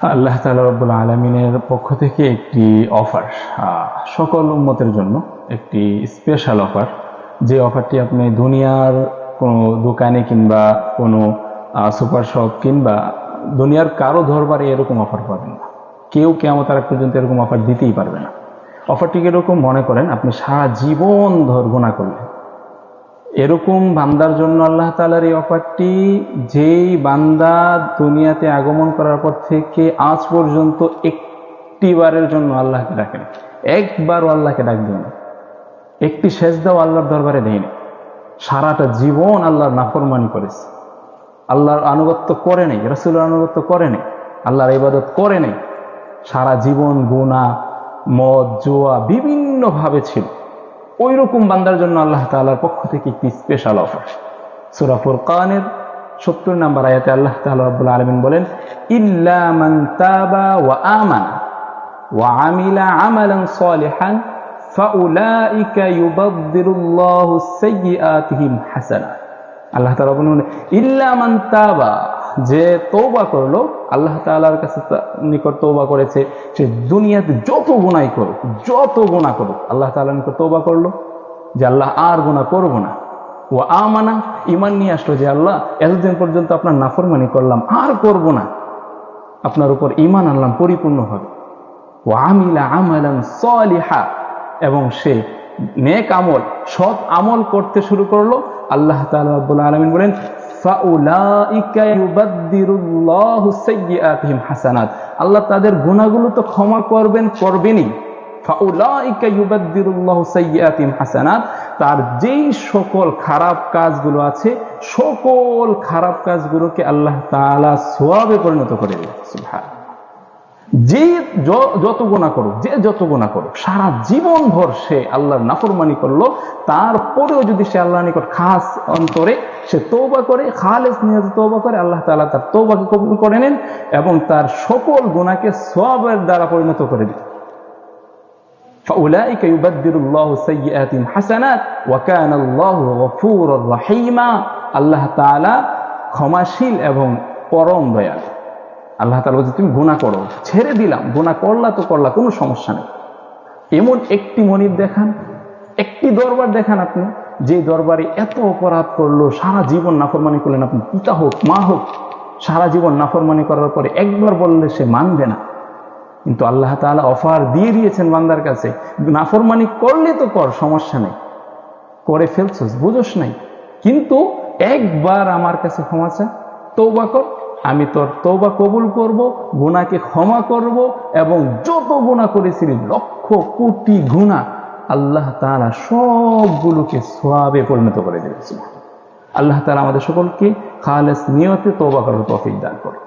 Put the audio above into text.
আল্লাহ তাআলা রব্বুল আলামিনের পক্ষ থেকে একটি অফার, সকল উম্মতের জন্য একটি স্পেশাল অফার। যে অফারটি আপনি দুনিয়ার কোনো দোকানে কিংবা কোনো সুপার শপ কিংবা দুনিয়ার কারো দরবারে এরকম অফার পাবেন না। কেউ কিয়ামতের আগ পর্যন্ত এরকম অফার দিতেই পারবে না। অফারটি এরকম, মনে করেন আপনি সারা জীবন গুনাহ করলেন, এরকম বান্দার জন্য আল্লাহ তাআলার এই অফারটি, যেই বান্দা দুনিয়াতে আগমন করার পর থেকে আজ পর্যন্ত একটিবারের জন্য আল্লাহকে ডাকেন, একবারও আল্লাহকে ডাক দেন, একটি সেজদাও আল্লাহর দরবারে দেয়নি, সারাটা জীবন আল্লাহর নাফরমানি করেছে, আল্লাহর আনুগত্য করে নেই, রাসূলের আনুগত্য করে নেই, আল্লাহর ইবাদত করে নেই, সারা জীবন গুনাহ, মদ, জুয়া বিভিন্ন ভাবে ছিল, ওই রকম বান্দার জন্য আল্লাহ তাআলার পক্ষ থেকে একটি স্পেশাল অফার। সূরা ফুরকানের 70 নম্বর আয়াতে আল্লাহ তাআলা রব্বুল আলামিন বলেন, ইল্লা মান তাবা ওয়া আমানা ওয়া আমিলা আমালান সালিহান ফাউলাইকা ইউবাদদিরুল্লাহু সাইয়্যাতিহিম হাসানাত। আল্লাহ তাআলা বলেন, ইল্লা মান তাবা, যে তওবা করলো, আল্লাহ তাআলার কাছে নিকট তওবা করেছে, সে দুনিয়াতে যত গুনাহ করুক, যত গুনাহ করুক, আল্লাহ তাআলার নিকট তওবা করলো যে আল্লাহ আর গুনাহ করব না, ও আমানা, ঈমান নিয়ে আসলো যে আল্লাহ এতদিন পর্যন্ত আপনার নাফরমানি করলাম, আর করব না, আপনার উপর ঈমান আনলাম পরিপূর্ণভাবে, ও আমিলা আমালান সালিহা, এবং সে নেক আমল, সৎ আমল করতে শুরু করলো, আল্লাহ তাআলা রব্বুল আলামিন বলেন, ফাউলাইকা ইউবাদদিরুল্লাহু সাইয়্যাতিহিম হাসানাত, আল্লাহ তাদের গুনাহগুলো তো ক্ষমা করবেনই, ফাউলাইকা ইউবাদদিরুল্লাহু সাইয়্যাতিহিম হাসানাত, তার যেই সকল খারাপ কাজগুলো আছে, সকল খারাপ কাজগুলোকে আল্লাহ তাআলা সওয়াবে পরিণত করে দেন। সুবহানাল্লাহ। যে যত গুনাহ করুক, যে যত গুনাহ করুক, সারা জীবন ভর সে আল্লাহর নাফরমানি করলো, তারপরেও যদি সে আল্লাহর নিকট খাস অন্তরে সে তওবা করে, খালেস নিয়তে তওবা করে, আল্লাহ তাআলা তার তওবাকে কবুল করে নেন এবং তার সকল গুনাহকে সওয়াবের দ্বারা পরিণত করে দেন। ফাউলাইকা ইউবাদদিরুল্লাহু সাইয়্যাতিহিম হাসানাত ওয়া কানা আল্লাহু গফুরুর রহিমা, আল্লাহ তাআলা ক্ষমাশীল এবং পরম দয়ালু। আল্লাহ তাআলা বলছে, তুমি গুনাহ করো, ছেড়ে দিলাম, গুনাহ করলা তো করলা, কোনো সমস্যা নেই। এমন একটি মনিব দেখান, একটি দরবার দেখান আপনি, যে দরবারে এত অপরাধ করলো, সারা জীবন নাফরমানি করলেন, আপনি পিতা হোক, মা হোক, সারা জীবন নাফরমানি করার পরে একবার বললে সে মানবে না, কিন্তু আল্লাহ তাআলা অফার দিয়ে দিয়েছেন বান্দার কাছে, নাফরমানি করলে তো কর, সমস্যা নেই, করে ফেলছস, বুঝোস নাই, কিন্তু একবার আমার কাছে ক্ষমা চা, তওবা কর, আমি তোর তওবা কবুল করব, গুনাহকে ক্ষমা করব, এবং যত গুনাহ করেছিলি, লক্ষ কোটি গুনাহ, আল্লাহ তাআলা সবগুলোকে সওয়াবে পরিণত করে দেবেন। আল্লাহ তাআলা আমাদের সকলকে খালেস নিয়তে তওবা করার তৌফিক দান করুন।